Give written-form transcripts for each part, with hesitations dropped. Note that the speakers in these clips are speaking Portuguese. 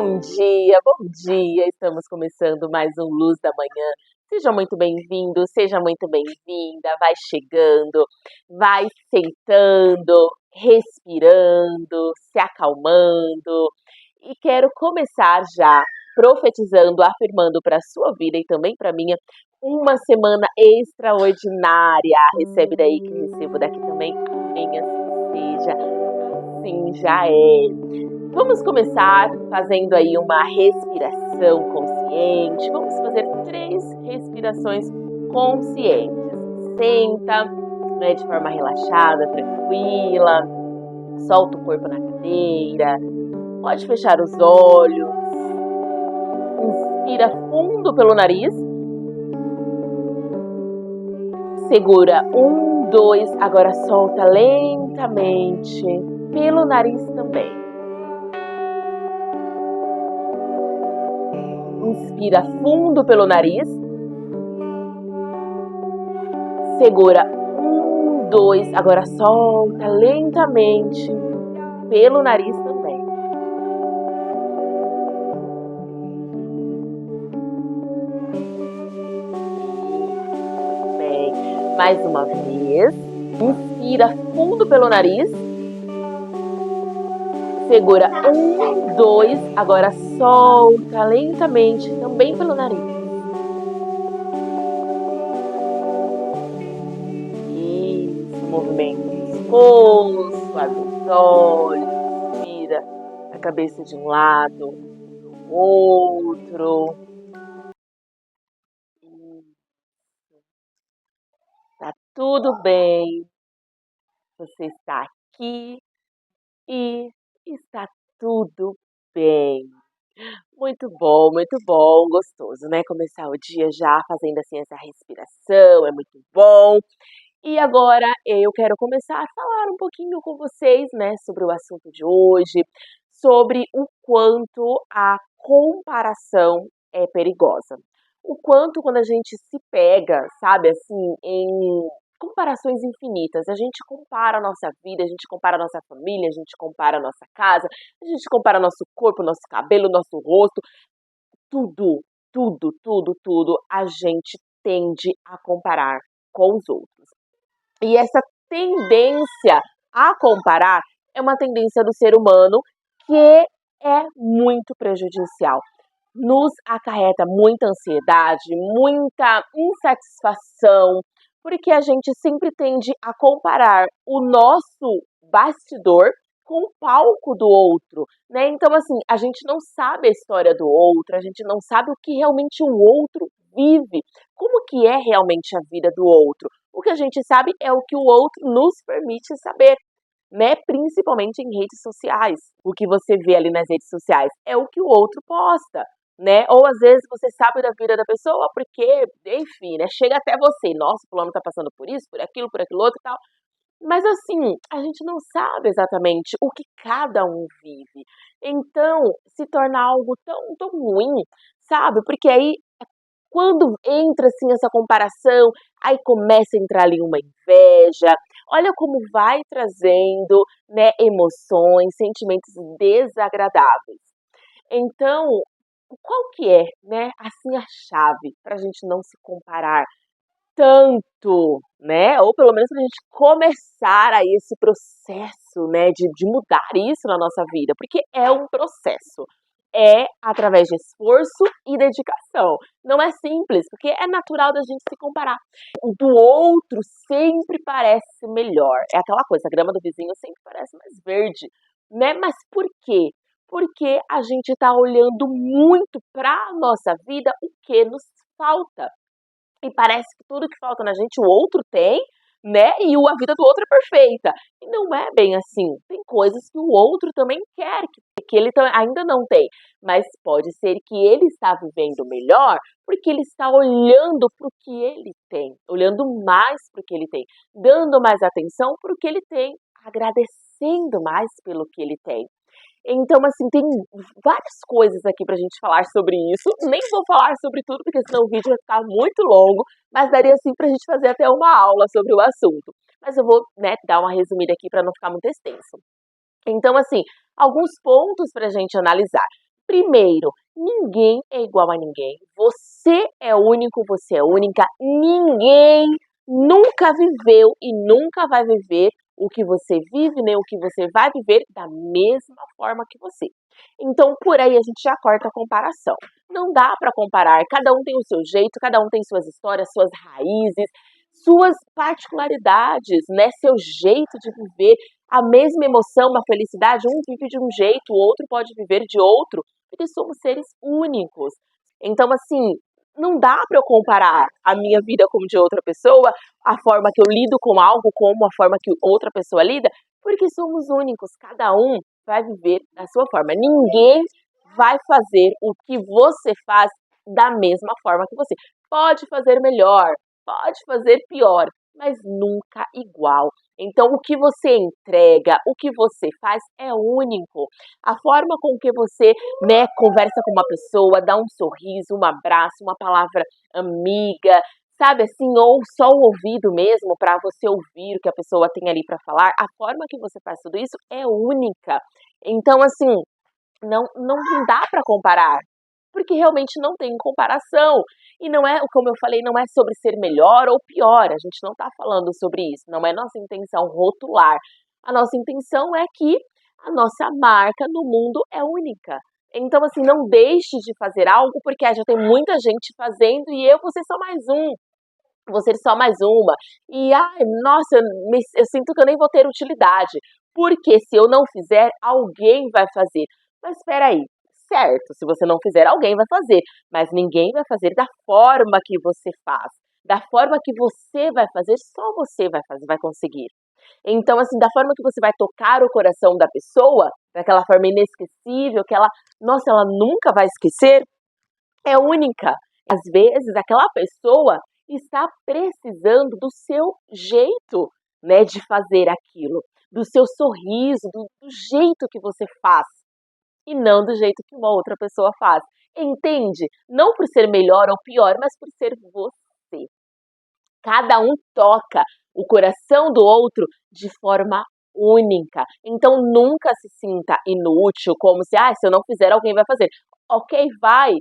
Bom dia, bom dia! Estamos começando mais um Luz da Manhã. Seja muito bem-vindo, seja muito bem-vinda. Vai chegando, vai sentando, respirando, se acalmando. E quero começar já profetizando, afirmando para a sua vida e também para a minha uma semana extraordinária. Recebe daí que recebo daqui também. Amém, assim seja, assim já é. Vamos começar fazendo aí uma respiração consciente. Vamos fazer 3 respirações conscientes. Senta, né, de forma relaxada, tranquila. Solta o corpo na cadeira. Pode fechar os olhos. Inspira fundo pelo nariz. Segura 1, 2. Agora solta lentamente pelo nariz também. Inspira fundo pelo nariz. Segura 1, 2. Agora solta lentamente pelo nariz também. Bem, mais uma vez. Inspira fundo pelo nariz. Segura 1, 2. Agora solta lentamente também pelo nariz. Isso, movimento do pescoço, abre os olhos, vira a cabeça de um lado, do outro. Tá tudo bem. Você está aqui e está tudo bem. Muito bom, gostoso, né? Começar o dia já fazendo assim essa respiração, é muito bom. E agora eu quero começar a falar um pouquinho com vocês, né, sobre o assunto de hoje, sobre o quanto a comparação é perigosa. O quanto quando a gente se pega, sabe, assim, em comparações infinitas, a gente compara a nossa vida, a gente compara a nossa família, a gente compara a nossa casa, a gente compara nosso corpo, nosso cabelo, nosso rosto, tudo, tudo, a gente tende a comparar com os outros. E essa tendência a comparar é uma tendência do ser humano que é muito prejudicial. Nos acarreta muita ansiedade, muita insatisfação, porque a gente sempre tende a comparar o nosso bastidor com o palco do outro, né? Então, assim, a gente não sabe a história do outro, a gente não sabe o que realmente o outro vive, como que é realmente a vida do outro. O que a gente sabe é o que o outro nos permite saber, né? Principalmente em redes sociais. O que você vê ali nas redes sociais é o que o outro posta, né? Ou às vezes você sabe da vida da pessoa porque, enfim, né? Chega até você, nossa, fulano tá passando por isso, por aquilo outro e tal. Mas assim, a gente não sabe exatamente o que cada um vive. Então, se torna algo tão ruim, sabe? Porque aí quando entra assim essa comparação, aí começa a entrar ali uma inveja. Olha como vai trazendo, né, emoções, sentimentos desagradáveis. Então, qual que é, né, assim a chave para a gente não se comparar tanto, né? Ou pelo menos para a gente começar aí esse processo, né, de mudar isso na nossa vida, porque é um processo. É através de esforço e dedicação. Não é simples, porque é natural da gente se comparar. O do outro sempre parece melhor. É aquela coisa, a grama do vizinho sempre parece mais verde, né? Mas por quê? Porque a gente está olhando muito para a nossa vida o que nos falta. E parece que tudo que falta na gente o outro tem, né? E a vida do outro é perfeita. E não é bem assim. Tem coisas que o outro também quer, que ele ainda não tem. Mas pode ser que ele está vivendo melhor porque ele está olhando para o que ele tem, olhando mais para o que ele tem, dando mais atenção para o que ele tem, agradecendo mais pelo que ele tem. Então, assim, tem várias coisas aqui pra gente falar sobre isso. Nem vou falar sobre tudo, porque senão o vídeo vai ficar muito longo, mas daria, assim, pra gente fazer até uma aula sobre o assunto. Mas eu vou, né, dar uma resumida aqui pra não ficar muito extenso. Então, assim, alguns pontos pra gente analisar. Primeiro, ninguém é igual a ninguém. Você é único, você é única. Ninguém nunca viveu e nunca vai viver o que você vive, nem o que você vai viver da mesma forma que você. Então, por aí a gente já corta a comparação. Não dá para comparar, cada um tem o seu jeito, cada um tem suas histórias, suas raízes, suas particularidades, né? Seu jeito de viver a mesma emoção, uma felicidade, um vive de um jeito, o outro pode viver de outro, porque somos seres únicos. Então, assim, não dá para eu comparar a minha vida com de outra pessoa, a forma que eu lido com algo como a forma que outra pessoa lida, porque somos únicos, cada um vai viver da sua forma. Ninguém vai fazer o que você faz da mesma forma que você. Pode fazer melhor, pode fazer pior, mas nunca igual. Então, o que você entrega, o que você faz é único. A forma com que você, né, conversa com uma pessoa, dá um sorriso, um abraço, uma palavra amiga, sabe assim, ou só o ouvido mesmo para você ouvir o que a pessoa tem ali para falar, a forma que você faz tudo isso é única. Então, assim, não dá para comparar, porque realmente não tem comparação. E não é, como eu falei, não é sobre ser melhor ou pior, a gente não está falando sobre isso, não é nossa intenção rotular. A nossa intenção é que a nossa marca no mundo é única. Então, assim, não deixe de fazer algo porque já tem muita gente fazendo e eu vou ser só mais um, vou ser só mais uma. E, ai, nossa, eu sinto que eu nem vou ter utilidade, porque se eu não fizer, alguém vai fazer. Mas espera aí, certo, se você não fizer, alguém vai fazer, mas ninguém vai fazer da forma que você faz. Da forma que você vai fazer, só você vai fazer, vai conseguir. Então, assim, da forma que você vai tocar o coração da pessoa, daquela forma inesquecível, que ela, nossa, ela nunca vai esquecer, é única. Às vezes, aquela pessoa está precisando do seu jeito, né, de fazer aquilo, do seu sorriso, do jeito que você faz e não do jeito que uma outra pessoa faz. Entende? Não por ser melhor ou pior, mas por ser você. Cada um toca o coração do outro de forma única. Então nunca se sinta inútil, como se, se eu não fizer, alguém vai fazer. Ok, vai,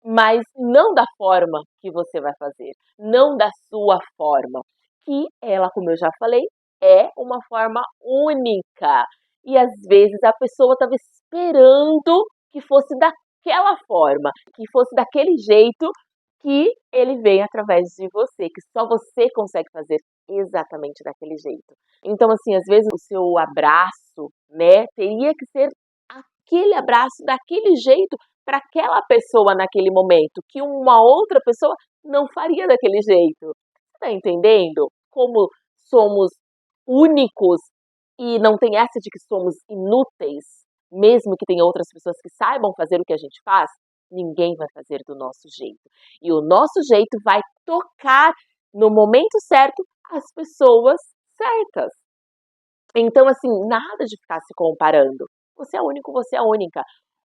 mas não da forma que você vai fazer, não da sua forma, que ela, como eu já falei, é uma forma única. E às vezes a pessoa estava esperando que fosse daquela forma, que fosse daquele jeito que ele vem através de você, que só você consegue fazer exatamente daquele jeito. Então, assim, às vezes o seu abraço, né, teria que ser aquele abraço daquele jeito para aquela pessoa naquele momento, que uma outra pessoa não faria daquele jeito. Tá entendendo? Como somos únicos e não tem essa de que somos inúteis, mesmo que tenha outras pessoas que saibam fazer o que a gente faz, ninguém vai fazer do nosso jeito. E o nosso jeito vai tocar no momento certo as pessoas certas. Então, assim, nada de ficar se comparando. Você é único, você é única.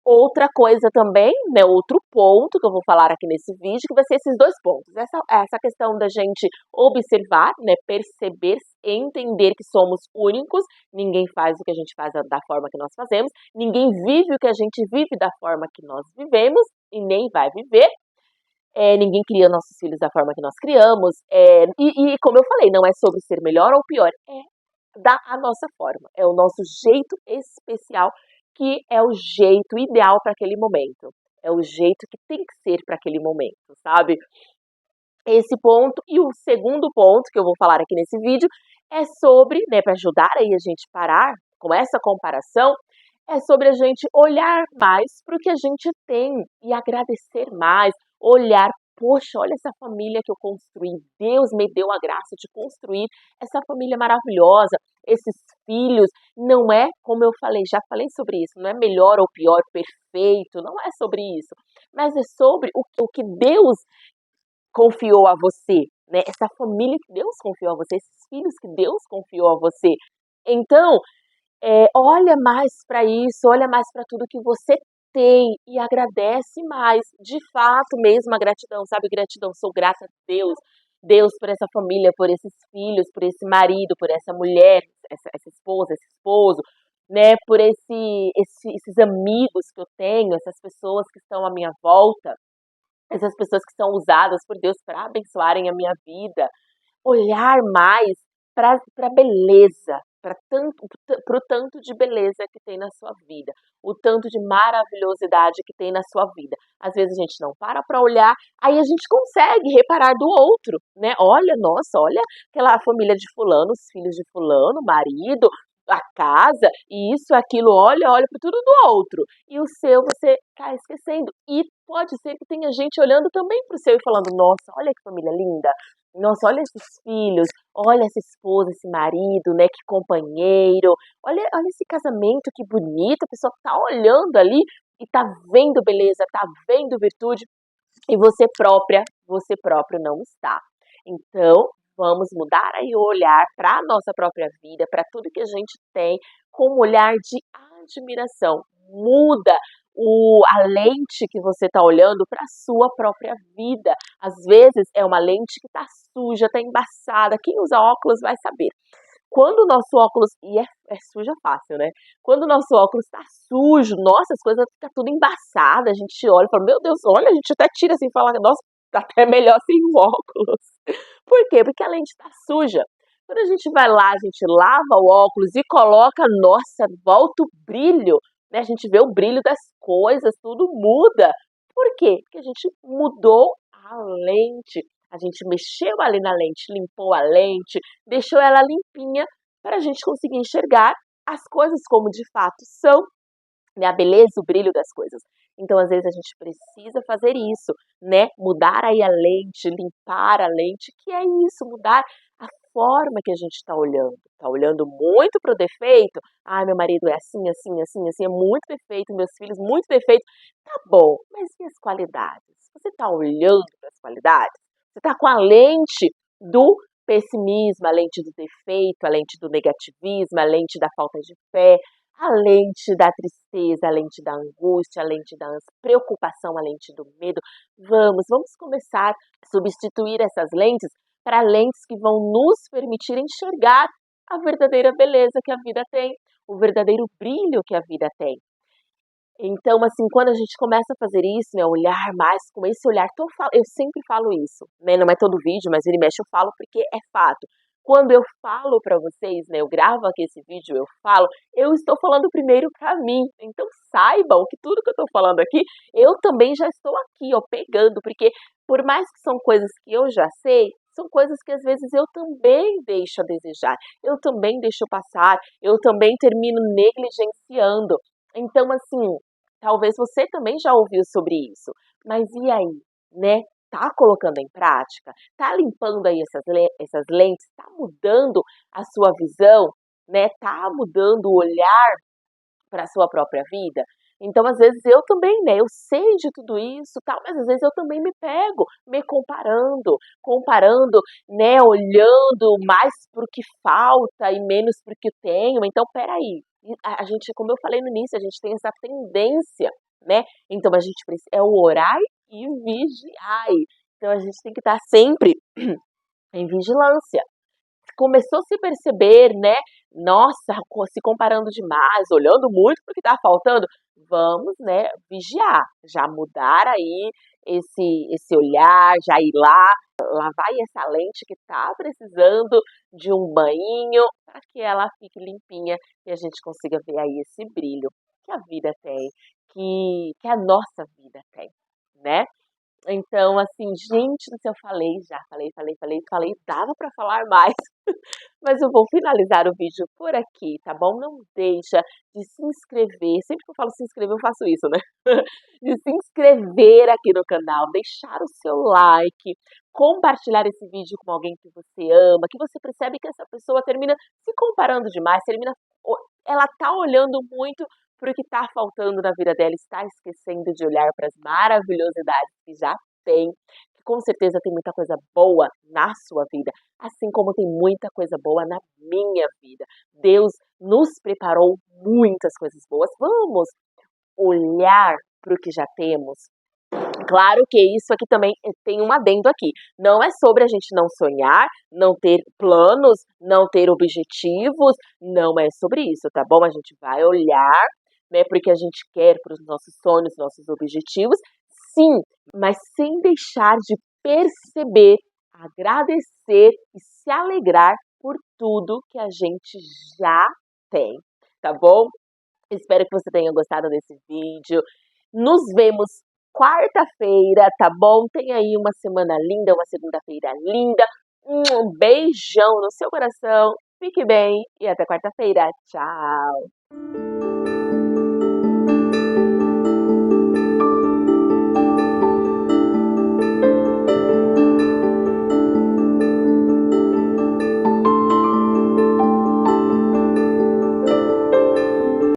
Outra coisa também, né, outro ponto que eu vou falar aqui nesse vídeo, que vai ser esses dois pontos. Essa questão da gente observar, né, perceber, entender que somos únicos, ninguém faz o que a gente faz da forma que nós fazemos, ninguém vive o que a gente vive da forma que nós vivemos e nem vai viver. Ninguém cria nossos filhos da forma que nós criamos. E como eu falei, não é sobre ser melhor ou pior, é a nossa forma, é o nosso jeito especial, que é o jeito ideal para aquele momento. É o jeito que tem que ser para aquele momento, sabe? Esse ponto. E o segundo ponto que eu vou falar aqui nesse vídeo é sobre, né, para ajudar aí a gente parar com essa comparação, é sobre a gente olhar mais para o que a gente tem e agradecer mais, olhar, poxa, olha essa família que eu construí, Deus me deu a graça de construir essa família maravilhosa, esses filhos, não é, como eu falei, já falei sobre isso, não é melhor ou pior, perfeito, não é sobre isso, mas é sobre o que Deus confiou a você, né? Essa família que Deus confiou a você, esses filhos que Deus confiou a você. Então, olha mais para isso, olha mais para tudo que você tem e agradece mais, de fato mesmo, a gratidão, sabe? Gratidão, sou grata a Deus, Deus por essa família, por esses filhos, por esse marido, por essa mulher, essa esposa, esse esposo, né, por esses amigos que eu tenho, essas pessoas que estão à minha volta, essas pessoas que são usadas por Deus para abençoarem a minha vida, olhar mais para a beleza, para o tanto de beleza que tem na sua vida, o tanto de maravilhosidade que tem na sua vida. Às vezes a gente não para olhar, aí a gente consegue reparar do outro, né? Olha, nossa, olha aquela família de fulano, os filhos de fulano, o marido, a casa, e isso, aquilo, olha para tudo do outro. E o seu você está esquecendo. E pode ser que tenha gente olhando também para o seu e falando, nossa, olha que família linda, nossa, olha esses filhos, olha essa esposa, esse marido, né? Que companheiro. Olha esse casamento, que bonito. A pessoa tá olhando ali e tá vendo beleza, tá vendo virtude. E você próprio não está. Então, vamos mudar aí o olhar para a nossa própria vida, para tudo que a gente tem, com um olhar de admiração. Muda a lente que você está olhando para a sua própria vida. Às vezes é uma lente que está suja, está embaçada. Quem usa óculos vai saber. Quando o nosso óculos, é suja fácil, né? Quando o nosso óculos tá sujo, nossa, as coisas ficam tudo embaçadas, a gente olha e fala, meu Deus, olha, a gente até tira assim e fala, nossa, tá até melhor sem o óculos. Por quê? Porque a lente tá suja. Quando a gente vai lá, a gente lava o óculos e coloca, nossa, volta o brilho, né? A gente vê o brilho das coisas, tudo muda. Por quê? Porque a gente mudou a lente. A gente mexeu ali na lente, limpou a lente, deixou ela limpinha para a gente conseguir enxergar as coisas como de fato são, né? A beleza, o brilho das coisas. Então, às vezes, a gente precisa fazer isso, né? Mudar aí a lente, limpar a lente, que é isso, mudar a forma que a gente está olhando. Está olhando muito para o defeito. Ah, meu marido é assim, assim, assim, assim, é muito defeito, meus filhos, muito defeito. Tá bom, mas e as qualidades? Você está olhando para as qualidades? Você está com a lente do pessimismo, a lente do defeito, a lente do negativismo, a lente da falta de fé, a lente da tristeza, a lente da angústia, a lente da preocupação, a lente do medo. Vamos começar a substituir essas lentes para lentes que vão nos permitir enxergar a verdadeira beleza que a vida tem, o verdadeiro brilho que a vida tem. Então, assim, quando a gente começa a fazer isso, né, olhar mais com esse olhar, eu sempre falo isso, né, não é todo vídeo, mas vira e mexe eu falo porque é fato. Quando eu falo para vocês, né, eu gravo aqui esse vídeo, eu estou falando primeiro para mim. Então saibam que tudo que eu estou falando aqui, eu também já estou aqui, ó, pegando, porque por mais que são coisas que eu já sei, são coisas que às vezes eu também deixo a desejar, eu também deixo passar, eu também termino negligenciando. Então, assim, talvez você também já ouviu sobre isso, mas e aí, né? Tá colocando em prática? Tá limpando aí essas lentes? Tá mudando a sua visão, né? Tá mudando o olhar para a sua própria vida? Então, às vezes eu também, né? Eu sei de tudo isso, tal, mas às vezes eu também me pego me comparando, né? Olhando mais para o que falta e menos para o que tenho. Então, peraí, a gente, como eu falei no início, a gente tem essa tendência, né? Então, a gente precisa é o orar e vigiai. Então, a gente tem que estar sempre em vigilância. Começou a se perceber, né? Nossa, se comparando demais, olhando muito para o que está faltando, vamos, né, vigiar, já mudar aí esse olhar, já ir lá, lavar aí essa lente que está precisando de um banho para que ela fique limpinha e a gente consiga ver aí esse brilho que a vida tem, que a nossa vida tem, né? Então, assim, gente do céu, falei já, falei, dava para falar mais, mas eu vou finalizar o vídeo por aqui, tá bom? Não deixa de se inscrever, sempre que eu falo se inscrever eu faço isso, né? De se inscrever aqui no canal, deixar o seu like, compartilhar esse vídeo com alguém que você ama, que você percebe que essa pessoa termina se comparando demais, ela tá olhando muito para o que está faltando na vida dela, está esquecendo de olhar para as maravilhosidades que já tem, que com certeza tem muita coisa boa na sua vida, assim como tem muita coisa boa na minha vida. Deus nos preparou muitas coisas boas. Vamos olhar para o que já temos, Claro que isso aqui também tem um adendo aqui. Não é sobre a gente não sonhar, não ter planos, não ter objetivos, não é sobre isso, tá bom? A gente vai olhar, né, porque a gente quer para os nossos sonhos, nossos objetivos, sim, mas sem deixar de perceber, agradecer e se alegrar por tudo que a gente já tem, tá bom? Espero que você tenha gostado desse vídeo. Nos vemos quarta-feira, tá bom? Tenha aí uma semana linda, uma segunda-feira linda. Um beijão no seu coração. Fique bem e até quarta-feira. Tchau!